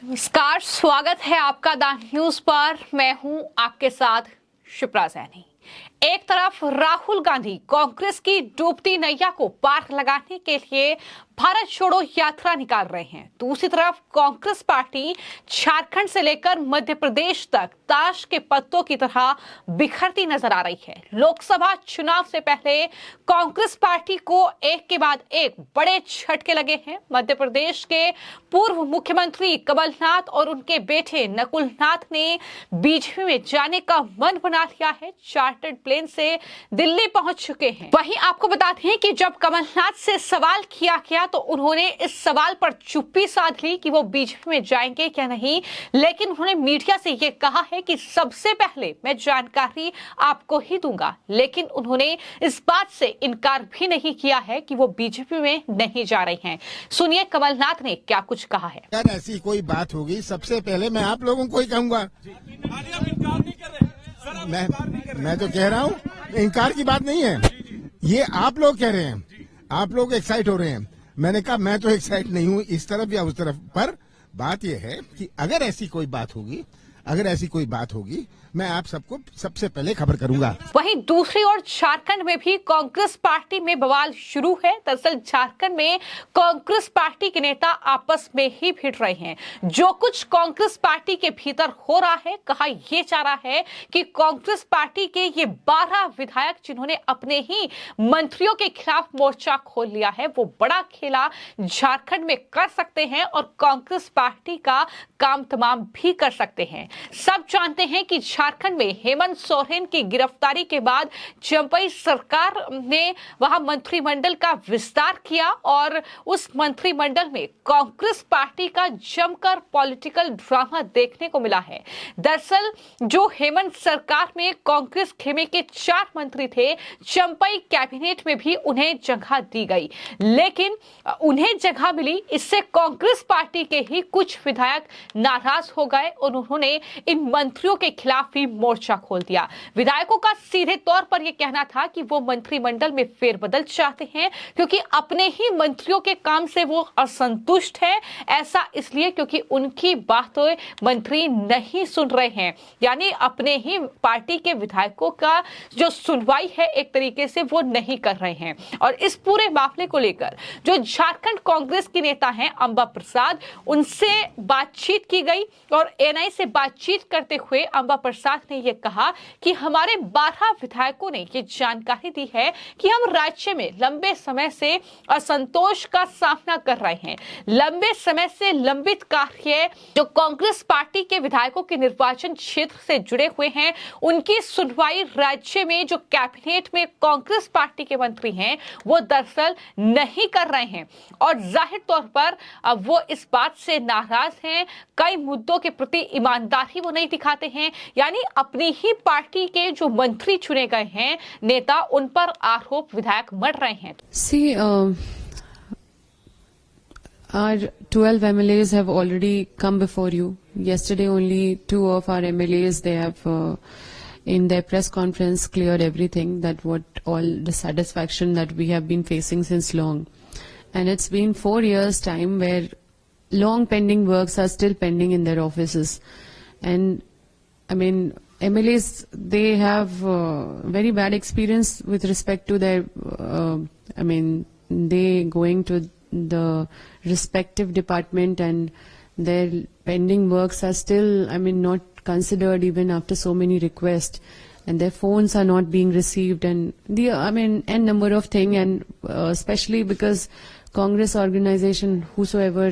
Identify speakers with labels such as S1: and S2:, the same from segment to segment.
S1: नमस्कार, स्वागत है आपका द न्यूज पर। मैं हूं आपके साथ शिप्रा सैनी। एक तरफ राहुल गांधी कांग्रेस की डूबती नैया को पार लगाने के लिए भारत छोड़ो यात्रा निकाल रहे हैं, दूसरी तरफ कांग्रेस पार्टी झारखंड से लेकर मध्य प्रदेश तक ताश के पत्तों की तरह बिखरती नजर आ रही है। लोकसभा चुनाव से पहले कांग्रेस पार्टी को एक के बाद एक बड़े झटके लगे हैं। मध्य प्रदेश के पूर्व मुख्यमंत्री कमलनाथ और उनके बेटे नकुलनाथ ने बीजेपी में जाने का मन बना लिया है, चार्टर्ड प्लेन से दिल्ली पहुंच चुके हैं। वहीं आपको बता दें कि जब कमलनाथ से सवाल किया गया तो उन्होंने इस सवाल पर चुप्पी साध ली कि वो बीजेपी में जाएंगे क्या नहीं, लेकिन उन्होंने मीडिया से ये कहा है कि सबसे पहले मैं जानकारी आपको ही दूंगा। लेकिन उन्होंने इस बात से इनकार भी नहीं किया है कि वो बीजेपी में नहीं जा रहे हैं। सुनिए कमलनाथ ने क्या कुछ कहा है।
S2: अगर ऐसी कोई बात होगी सबसे पहले मैं आप लोगों को ही कहूंगा। मैं तो कह रहा हूँ, इनकार की बात नहीं है, ये आप लोग कह रहे हैं, आप लोग एक्साइट हो रहे हैं। मैंने कहा मैं तो एक्साइट नहीं हूँ इस तरफ या उस तरफ, पर बात यह है कि अगर ऐसी कोई बात होगी मैं आप सबको सबसे पहले खबर करूंगा।
S1: वहीं दूसरी ओर झारखंड में भी कांग्रेस पार्टी में बवाल शुरू है। दरअसल झारखंड में कांग्रेस पार्टी के नेता आपस में ही भिड़ रहे हैं। जो कुछ कांग्रेस पार्टी के भीतर हो रहा है, कहा यह जा रहा है कि कांग्रेस पार्टी के ये 12 विधायक जिन्होंने अपने ही मंत्रियों के खिलाफ मोर्चा खोल लिया है, वो बड़ा खेला झारखंड में कर सकते हैं और कांग्रेस पार्टी का काम तमाम भी कर सकते हैं। सब जानते हैं कि झारखंड में हेमंत सोरेन की गिरफ्तारी के बाद चंपई सरकार ने वहां मंत्रिमंडल का विस्तार किया और उस मंत्रिमंडल में कांग्रेस पार्टी का जमकर पॉलिटिकल ड्रामा देखने को मिला है। दरअसल जो हेमंत सरकार में कांग्रेस खेमे के 4 मंत्री थे, चंपई कैबिनेट में भी उन्हें जगह दी गई, लेकिन उन्हें जगह मिली, इससे कांग्रेस पार्टी के ही कुछ विधायक नाराज हो गए और उन्होंने इन मंत्रियों के खिलाफ भी मोर्चा खोल दिया। विधायकों का सीधे तौर पर यह कहना था कि वो मंत्रिमंडल में फेरबदल चाहते हैं क्योंकि अपने ही मंत्रियों के काम से वो असंतुष्ट है। ऐसा इसलिए क्योंकि उनकी बातें मंत्री नहीं सुन रहे हैं, यानी अपने ही पार्टी के विधायकों का जो सुनवाई है एक तरीके से वो नहीं कर रहे हैं। और इस पूरे मामले को लेकर जो झारखंड कांग्रेस के नेता हैं अंबा प्रसाद, उनसे बातचीत की गई और एनआई से बातचीत करते हुए अंबा प्रसाद ने यह कहा कि हमारे 12 विधायकों ने यह जानकारी दी है कि हम राज्य में लंबे समय से असंतोष का सामना कर रहे हैं। लंबे समय से लंबित कार्य जो कांग्रेस पार्टी के विधायकों के निर्वाचन क्षेत्र से जुड़े हुए हैं, उनकी सुनवाई राज्य में जो कैबिनेट में कांग्रेस पार्टी के मंत्री हैं वो दरअसल नहीं कर रहे हैं और जाहिर तौर पर अब वो इस बात से नाराज हैं। कई मुद्दों के प्रति ईमानदारी वो नहीं दिखाते हैं, यानी अपनी ही पार्टी के जो मंत्री चुने गए हैं नेता, उन पर आरोप विधायक मर रहे हैं।
S3: Our 12 MLAs have already come before you. Yesterday only 2 of our MLAs, they have in their press conference cleared everything, that what all dissatisfaction that we have been facing since long. And it's been 4 years time where long pending works are still pending in their offices. And I mean, MLAs, they have very bad experience with respect to their, they going to the respective department and their pending works are still, not considered even after so many requests, and their phones are not being received, and n number of things, and especially because Congress organization, whosoever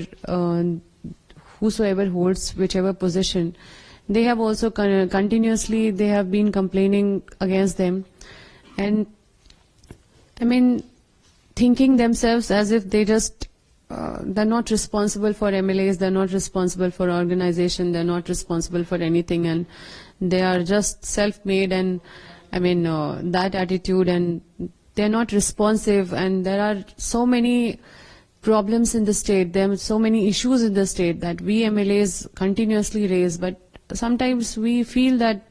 S3: holds whichever position, they have also continuously, they have been complaining against them, and thinking themselves as if they just, they're not responsible for MLAs, they're not responsible for organization, they're not responsible for anything, and they are just self-made, and that attitude, and they're not responsive, and there are so many problems in the state, there are so many issues in the state that we MLAs continuously raise, but sometimes we feel that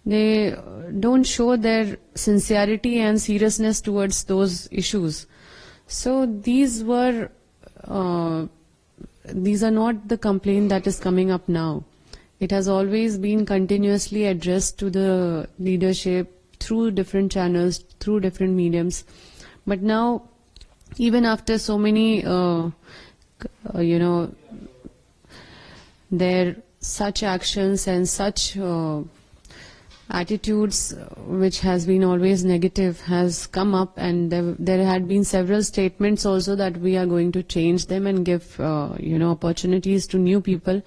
S3: they don't show their sincerity and seriousness towards those issues. So these were these are not the complaint that is coming up now. It has always been continuously addressed to the leadership through different channels, through different mediums. But now, even after so many, there such actions and such attitudes which has been always negative has come up, and there had been several statements also that we are going to change them and give opportunities to new people.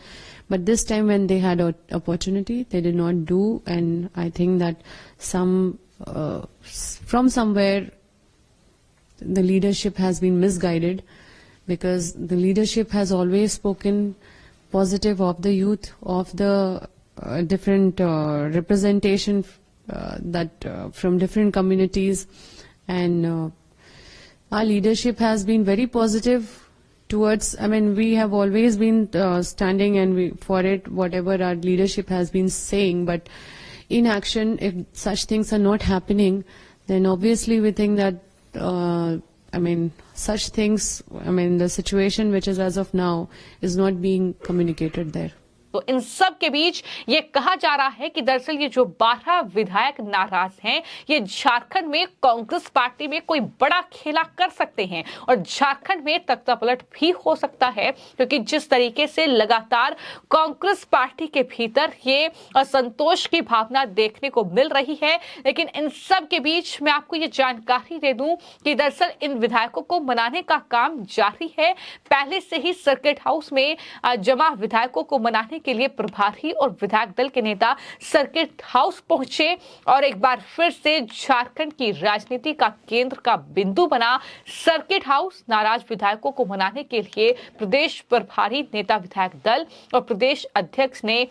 S3: But this time when they had an opportunity, they did not do, and I think that from somewhere the leadership has been misguided, because the leadership has always spoken positive of the youth, of the different representation from different communities, and our leadership has been very positive towards, we have always been standing for it, whatever our leadership has been saying, but in action, if such things are not happening, then obviously we think that, such things, the situation which is as of now is not being communicated there.
S1: तो इन सब के बीच ये कहा जा रहा है कि दरअसल ये जो 12 विधायक नाराज हैं, ये झारखंड में कांग्रेस पार्टी में कोई बड़ा खेला कर सकते हैं और झारखंड में तख्तापलट भी हो सकता है, क्योंकि जिस तरीके से लगातार कांग्रेस पार्टी के भीतर ये असंतोष की भावना देखने को मिल रही है। लेकिन इन सब के बीच मैं आपको ये जानकारी दे दूं कि दरअसल इन विधायकों को मनाने का काम जारी है। पहले से ही सर्किट हाउस में जमा विधायकों को मनाने के लिए प्रभारी और विधायक दल के नेता सर्किट हाउस पहुंचे और एक बार फिर से झारखंड की राजनीति का केंद्र का बिंदु बना सर्किट हाउस। नाराज विधायकों को मनाने के लिए प्रदेश प्रभारी नेता विधायक दल और प्रदेश अध्यक्ष ने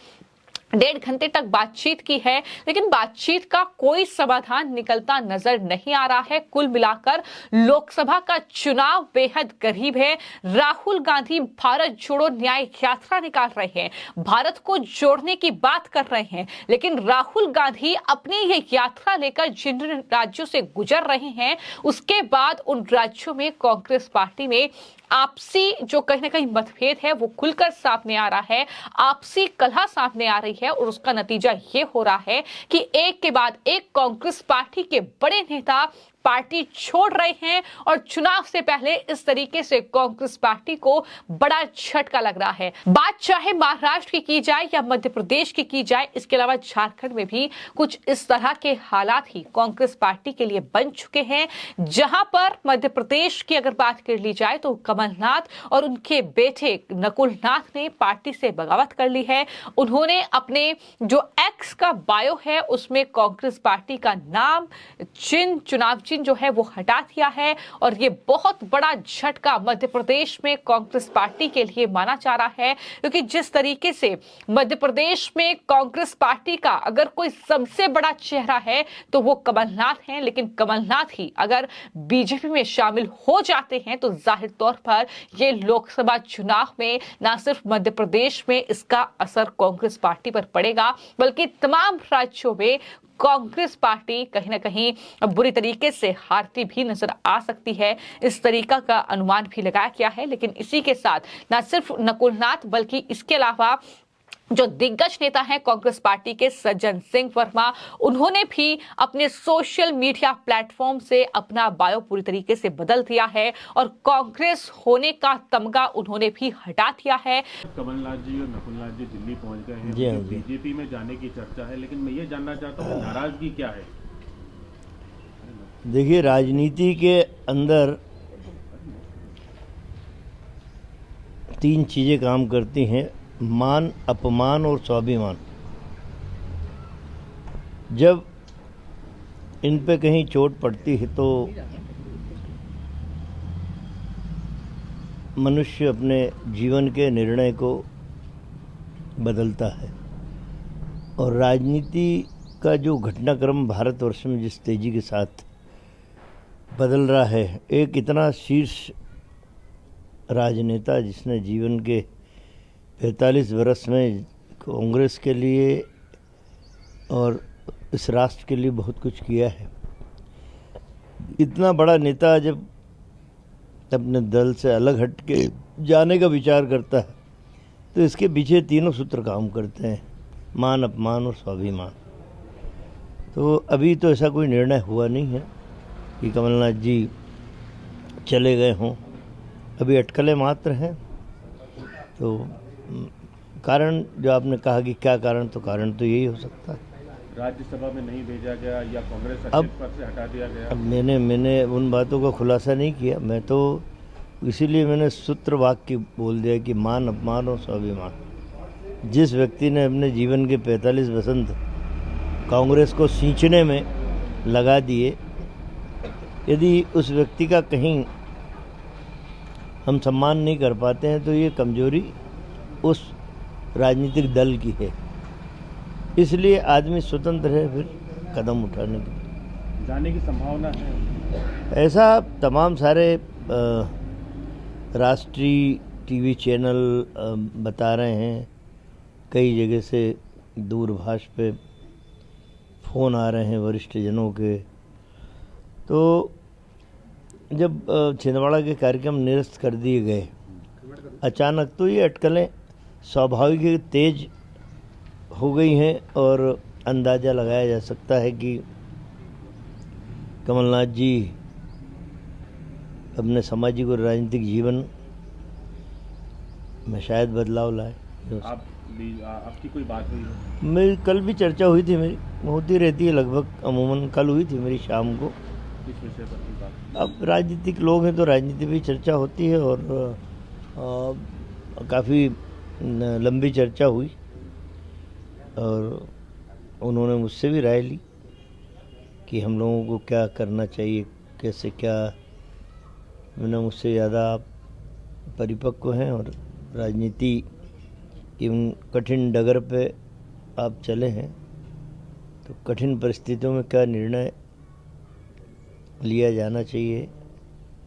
S1: 1.5 घंटे तक बातचीत की है, लेकिन बातचीत का कोई समाधान निकलता नजर नहीं आ रहा है। कुल मिलाकर लोकसभा का चुनाव बेहद करीब है। राहुल गांधी भारत जोड़ो न्याय यात्रा निकाल रहे हैं, भारत को जोड़ने की बात कर रहे हैं, लेकिन राहुल गांधी अपनी ये यात्रा लेकर जिन राज्यों से गुजर रहे हैं, उसके बाद उन राज्यों में कांग्रेस पार्टी में आपसी जो कहीं ना कहीं मतभेद है वो खुलकर सामने आ रहा है, आपसी कलह सामने आ रही है और उसका नतीजा ये हो रहा है कि एक के बाद एक कांग्रेस पार्टी के बड़े नेता पार्टी छोड़ रहे हैं और चुनाव से पहले इस तरीके से कांग्रेस पार्टी को बड़ा झटका लग रहा है। बात चाहे महाराष्ट्र की जाए या मध्य प्रदेश की जाए, इसके अलावा झारखंड में भी कुछ इस तरह के हालात ही कांग्रेस पार्टी के लिए बन चुके हैं, जहां पर मध्य प्रदेश की अगर बात कर ली जाए तो कमलनाथ और उनके बेटे नकुलनाथ ने पार्टी से बगावत कर ली है। उन्होंने अपने जो एक्स का बायो है उसमें कांग्रेस पार्टी का नाम, चिन्ह, चुनाव चिन्ह जो है वो हटा दिया है और ये बहुत बड़ा झटका मध्य प्रदेश में कांग्रेस पार्टी के लिए माना जा रहा है, क्योंकि जिस तरीके से मध्य प्रदेश में कांग्रेस पार्टी का अगर कोई सबसे बड़ा चेहरा है तो वो कमलनाथ हैं, लेकिन कमलनाथ ही अगर बीजेपी में शामिल हो जाते हैं तो जाहिर तौर पर ये लोकसभा चुनाव में न सिर्फ मध्य प्रदेश में इसका असर कांग्रेस पार्टी पर पड़ेगा, बल्कि तमाम राज्यों में कांग्रेस पार्टी कहीं ना कहीं बुरी तरीके से हारती भी नजर आ सकती है। इस तरीका का अनुमान भी लगाया गया है। लेकिन इसी के साथ न सिर्फ नकुलनाथ बल्कि इसके अलावा जो दिग्गज नेता हैं कांग्रेस पार्टी के सज्जन सिंह वर्मा, उन्होंने भी अपने सोशल मीडिया प्लेटफॉर्म से अपना बायो पूरी तरीके से बदल दिया है और कांग्रेस होने का तमगा उन्होंने भी हटा दिया है।
S4: कमलनाथ जी और नकुलनाथ जी दिल्ली पहुंच गए हैं, बीजेपी में जाने की चर्चा है, लेकिन मैं ये जानना चाहता हूँ नाराजगी क्या है?
S5: देखिए, राजनीति के अंदर 3 चीजें काम करती हैं: मान, अपमान और स्वाभिमान। जब इन पे कहीं चोट पड़ती है तो मनुष्य अपने जीवन के निर्णय को बदलता है। और राजनीति का जो घटनाक्रम भारतवर्ष में जिस तेजी के साथ बदल रहा है, एक इतना शीर्ष राजनेता जिसने जीवन के 45 वर्ष में कांग्रेस के लिए और इस राष्ट्र के लिए बहुत कुछ किया है, इतना बड़ा नेता जब अपने दल से अलग हट के जाने का विचार करता है तो इसके पीछे तीनों सूत्र काम करते हैं, मान, अपमान और स्वाभिमान। तो अभी तो ऐसा कोई निर्णय हुआ नहीं है कि कमलनाथ जी चले गए हों, अभी अटकलें मात्र हैं। तो कारण जो आपने कहा कि क्या कारण, तो कारण तो यही हो सकता है।
S4: राज्यसभा में नहीं भेजा गया या कांग्रेस
S5: अब
S4: अध्यक्ष पद से हटा दिया गया?
S5: अब मैंने उन बातों का खुलासा नहीं किया, मैं तो इसीलिए मैंने सूत्र वाक्य बोल दिया कि मान, अपमान और स्वाभिमान। जिस व्यक्ति ने अपने जीवन के 45 वसंत कांग्रेस को सींचने में लगा दिए, यदि उस व्यक्ति का कहीं हम सम्मान नहीं कर पाते हैं तो ये कमजोरी उस राजनीतिक दल की है। इसलिए आदमी स्वतंत्र है फिर कदम उठाने की।
S4: जाने की संभावना है?
S5: ऐसा तमाम सारे राष्ट्रीय टीवी चैनल बता रहे हैं, कई जगह से दूरभाष पे फ़ोन आ रहे हैं वरिष्ठ जनों के। तो जब छिंदवाड़ा के कार्यक्रम निरस्त कर दिए गए अचानक, तो ये अटकलें स्वाभाविक तेज हो गई हैं और अंदाज़ा लगाया जा सकता है कि कमलनाथ जी अपने सामाजिक और राजनीतिक जीवन में शायद बदलाव लाए।
S4: आपकी कोई बात हुई है?
S5: मेरी कल भी चर्चा हुई थी, मेरी होती रहती है लगभग, अमूमन कल हुई थी मेरी शाम को।
S4: किस विषय पर की बात?
S5: अब राजनीतिक लोग हैं तो राजनीति भी चर्चा होती है और काफ़ी लंबी चर्चा हुई और उन्होंने मुझसे भी राय ली कि हम लोगों को क्या करना चाहिए, कैसे क्या। मैंने मुझसे ज़्यादा आप परिपक्व हैं और राजनीति की उन कठिन डगर पे आप चले हैं, तो कठिन परिस्थितियों में क्या निर्णय लिया जाना चाहिए,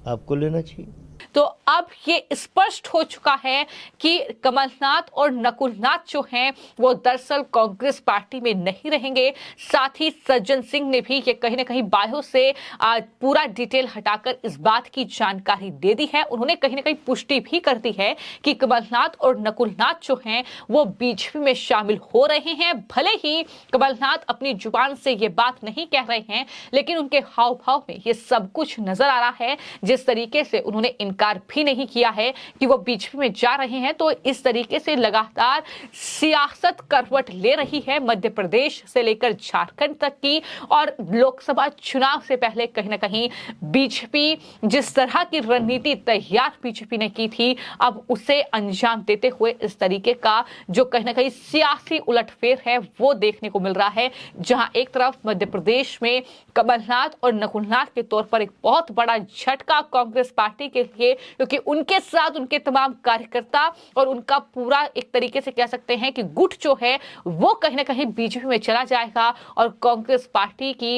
S5: आपको लेना चाहिए।
S1: तो अब ये स्पष्ट हो चुका है कि कमलनाथ और नकुलनाथ जो हैं वो दरअसल कांग्रेस पार्टी में नहीं रहेंगे। साथ ही सज्जन सिंह ने भी ये कहीं ना कहीं बायो से पूरा डिटेल हटाकर इस बात की जानकारी दे दी है। उन्होंने कहीं ना कहीं पुष्टि भी कर दी है कि कमलनाथ और नकुलनाथ जो हैं वो बीजेपी में शामिल हो रहे हैं। भले ही कमलनाथ अपनी जुबान से ये बात नहीं कह रहे हैं, लेकिन उनके हाव भाव में ये सब कुछ नजर आ रहा है। जिस तरीके से उन्होंने इनकार भी नहीं किया है कि वो बीजेपी में जा रहे हैं, तो इस तरीके से लगातार सियासत करवट ले रही है मध्य प्रदेश से लेकर झारखंड तक की। और लोकसभा चुनाव से पहले कहीं ना कहीं बीजेपी जिस तरह की रणनीति तैयार बीजेपी ने की थी, अब उसे अंजाम देते हुए इस तरीके का जो कहीं ना कहीं सियासी उलटफेर है वो देखने को मिल रहा है। जहां एक तरफ मध्य प्रदेश में कमलनाथ और नकुलनाथ के तौर पर एक बहुत बड़ा झटका कांग्रेस पार्टी के लिए, क्योंकि उनके साथ उनके तमाम कार्यकर्ता और उनका पूरा एक तरीके से कह सकते हैं कि गुट जो है वो कहीं ना कहीं बीजेपी में चला जाएगा और कांग्रेस पार्टी की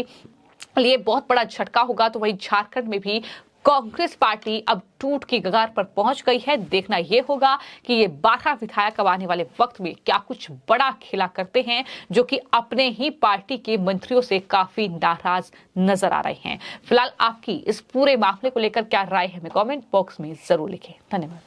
S1: लिए बहुत बड़ा झटका होगा। तो वहीं झारखंड में भी कांग्रेस पार्टी अब टूट की कगार पर पहुंच गई है। देखना यह होगा कि ये 12 विधायक अब आने वाले वक्त में क्या कुछ बड़ा खेला करते हैं, जो कि अपने ही पार्टी के मंत्रियों से काफी नाराज नजर आ रहे हैं। फिलहाल आपकी इस पूरे मामले को लेकर क्या राय है, हमें कमेंट बॉक्स में जरूर लिखें। धन्यवाद।